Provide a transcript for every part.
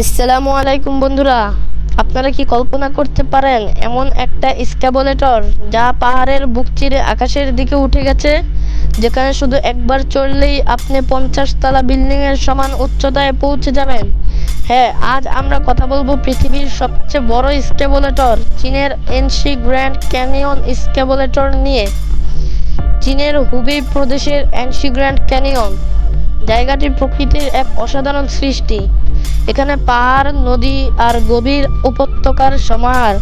আসসালামু আলাইকুম বন্ধুরা, আপনারা কি কল্পনা করতে পারেন এমন একটা স্ক্যাবলেটর যা পাহাড়ের বুক চিরে আকাশের দিকে উঠে গেছে, যেখানে শুধু একবার চড়লেই আপনি 50 তলা বিল্ডিং এর সমান উচ্চতায় পৌঁছে যাবেন। হ্যাঁ, আজ আমরা কথা বলবো পৃথিবীর সবচেয়ে বড় স্ক্যাবলেটর চীনের এনশি গ্র্যান্ড ক্যানিয়ন স্ক্যাবলেটর নিয়ে। চীনের হুবেই প্রদেশের এনশি গ্র্যান্ড ক্যানিয়ন জায়গাটি প্রকৃতির এক অসাধারণ সৃষ্টি। এখানে পাহাড়, নদী আর গভীর উপত্যকার সমাহার।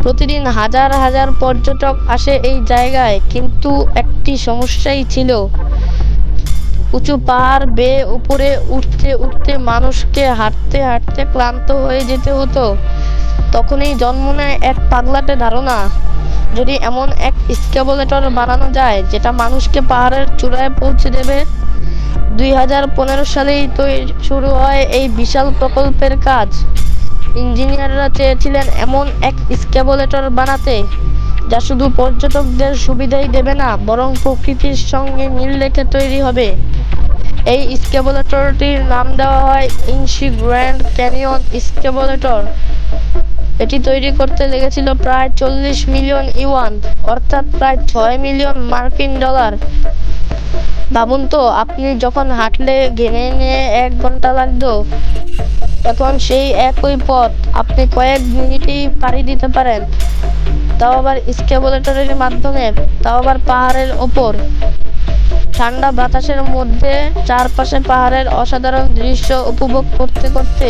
প্রতিদিন হাজার হাজার পর্যটক আসে এই জায়গায়, কিন্তু একটি সমস্যাই ছিল। উঁচু পাহাড় বেয়ে উপরে উঠতে উঠতে মানুষকে হাঁটতে হাঁটতে ক্লান্ত হয়ে যেতে হতো। তখনই জন্ম নেয় এক পাগলাটে ধারণা, যদি এমন এক স্ক্যাবলেটর বানানো যায় যেটা মানুষকে পাহাড়ের চূড়ায় পৌঁছে দেবে। 2015 সালেই শুরু হয় এই বিশাল প্রকল্পের কাজ। ইঞ্জিনিয়াররা চেয়েছিলেন এমন এক স্ক্যাবলেটর বানাতে যা শুধু পর্যটকদের সুবিধাই দেবে না, বরং প্রকৃতির সঙ্গে মিল রেখে তৈরি হবে। এই স্ক্যাবলেটরটির নাম দেওয়া হয় এনশি গ্র্যান্ড ক্যানিয়ন স্ক্যাবলেটর। এটি তৈরি করতে লেগেছিল প্রায় 40 মিলিয়ন ইউয়ান, অর্থাৎ প্রায় 6 মিলিয়ন মার্কিন ডলার। ভাবুন তো, আপনি যখন হাঁটলে ঘেমে নিয়ে 1 ঘন্টা লাগতো, এখন সেই একই পথ আপনি কয়েক মিনিটেই পাড়ি দিতে পারেন, তাও আবার স্ক্যাবলেটরের মাধ্যমে, তাও আবার পাহাড়ের ওপর। ঠান্ডা বাতাসের মধ্যে চারপাশে পাহাড়ের অসাধারণ দৃশ্য উপভোগ করতে করতে।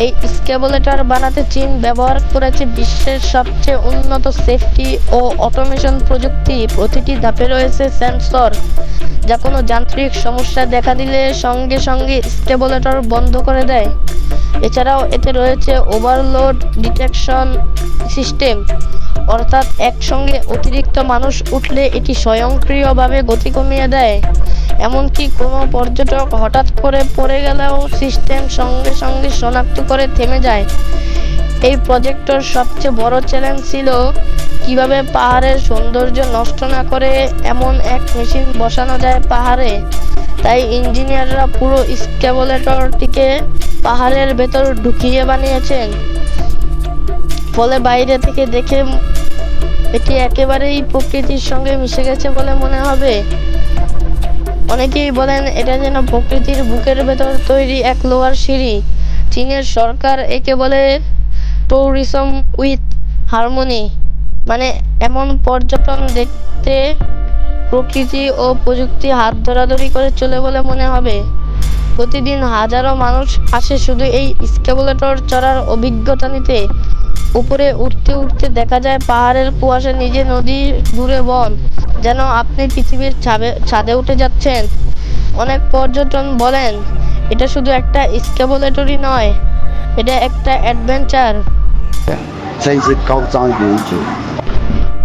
এই স্ক্যাবলেটর বানাতে চীন ব্যবহার করেছে বিশ্বের সবচেয়ে উন্নত সেফটি ও অটোমেশন প্রযুক্তি। প্রতিটি ধাপে রয়েছে সেন্সর, যা কোনো যান্ত্রিক সমস্যা দেখা দিলে সঙ্গে সঙ্গে স্ক্যাবলেটর বন্ধ করে দেয়। এছাড়াও এতে রয়েছে ওভারলোড ডিটেকশন সিস্টেম, অর্থাৎ একসঙ্গে অতিরিক্ত মানুষ উঠলে এটি স্বয়ংক্রিয়ভাবে গতি কমিয়ে দেয়। এমনকি কোনো পর্যটক হঠাৎ করে পড়ে গেলেও সিস্টেম সঙ্গে সঙ্গে শনাক্ত করে থেমে যায়। এই প্রজেক্টর সবচেয়ে বড় চ্যালেঞ্জ ছিল কিভাবে পাহাড়ের সৌন্দর্য নষ্ট না করে এমন এক মেশিন বসানো যায় পাহাড়ে। তাই ইঞ্জিনিয়াররা পুরো স্ক্যাবলেটরটিকে পাহাড়ের ভেতর ঢুকিয়ে বানিয়েছেন, ফলে বাইরে থেকে দেখে এটি একেবারেই প্রকৃতির সঙ্গে মিশে গেছে বলে মনে হবে। অনেকেই বলেন এটা যেন প্রকৃতির বুকের ভেতর তৈরি এক লোহার সিঁড়ি। চীনের সরকার একে বলে ট্যুরিজম উইথ হারমোনি, মানে এমন পর্যটন দেখতে প্রকৃতি ও প্রযুক্তি হাত ধরাধরি করে চলে বলে মনে হবে। প্রতিদিন হাজারো মানুষ আসে শুধু এই স্ক্যাবলেটর চড়ার অভিজ্ঞতা নিতে। উপরে উঠতে উঠতে দেখা যায় পাহাড়ের কুয়াশা, নিজে নদী, দূরে বন, যেন আপনি পৃথিবীর ছাদে উঠে যাচ্ছেন। অনেক পর্যটন বলেন এটা শুধু একটা স্ক্যাবলেটরই নয়, এটা একটা অ্যাডভেঞ্চার।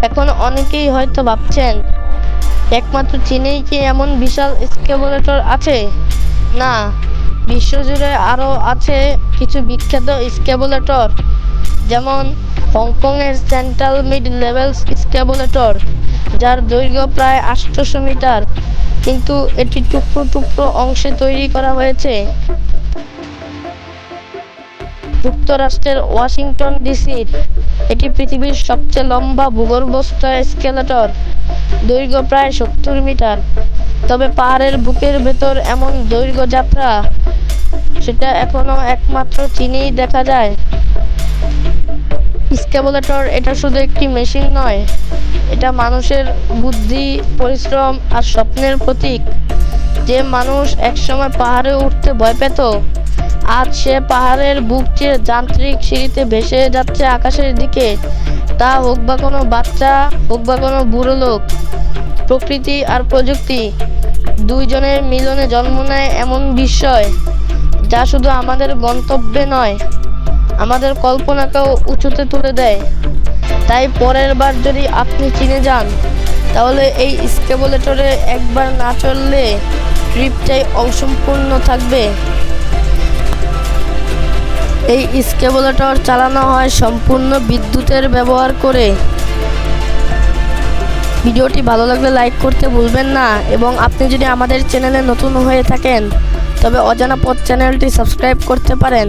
এখন অনেকেই হয়তো ভাবছেন একমাত্র চীনেই কি এমন বিশাল স্ক্যাবলেটর আছে? না, বিশ্বজুড়ে আরও আছে কিছু বিখ্যাত স্ক্যাবলেটর, যেমন হংকংয়ের সেন্ট্রাল মিড লেভেল স্ক্যাবলেটর, যার দৈর্ঘ্য প্রায় 800 মিটার, কিন্তু এটি টুকরো টুকরো অংশে তৈরি করা হয়েছে। যুক্তরাষ্ট্রের ওয়াশিংটন ডিসির এটি পৃথিবীর সবচেয়ে লম্বা ভূগর্ভস্থ স্ক্যাবলেটর, দৈর্ঘ্য প্রায় 70 মিটার। তবে পাহাড়ের বুকের ভেতর এমন দৈর্ঘ্য যাত্রা, সেটা এখনো একমাত্র চীনেই দেখা যায়। স্ক্যাবলেটর এটা শুধু একটি মেশিন নয়, এটা মানুষের বুদ্ধি, পরিশ্রম আর স্বপ্নের প্রতীক। যে মানুষ একসময় পাহাড়ে উঠতে ভয় পেত, আজ সে পাহাড়ের বুক চিরে যান্ত্রিক সিঁড়িতে ভেসে যাচ্ছে আকাশের দিকে। তা হোক বা কোনো বাচ্চা, হোক বা কোনো বুড়ো লোক, প্রকৃতি আর প্রযুক্তি দুইজনের মিলনে জন্ম নেয় এমন বিস্ময়, যা শুধু আমাদের গন্তব্যে নয়, আমাদের কল্পনাকেও উঁচুতে তুলে দেয়। তাই পরের বার যদি আপনি চীনে যান, তাহলে এই স্ক্যাবলেটরে একবার না চললে ট্রিপটাই অসম্পূর্ণ থাকবে। এই স্ক্যাবলেটর চালানো হয় সম্পূর্ণ বিদ্যুতের ব্যবহার করে। ভিডিওটি ভালো লাগলে লাইক করতে ভুলবেন না, এবং আপনি যদি আমাদের চ্যানেলে নতুন হয়ে থাকেন তবে অজানা পথ চ্যানেলটি সাবস্ক্রাইব করতে পারেন।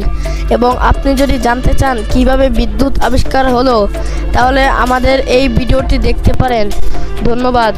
এবং আপনি যদি জানতে চান কিভাবে বিদ্যুৎ আবিষ্কার হলো, তাহলে আমাদের এই ভিডিওটি দেখতে পারেন। ধন্যবাদ।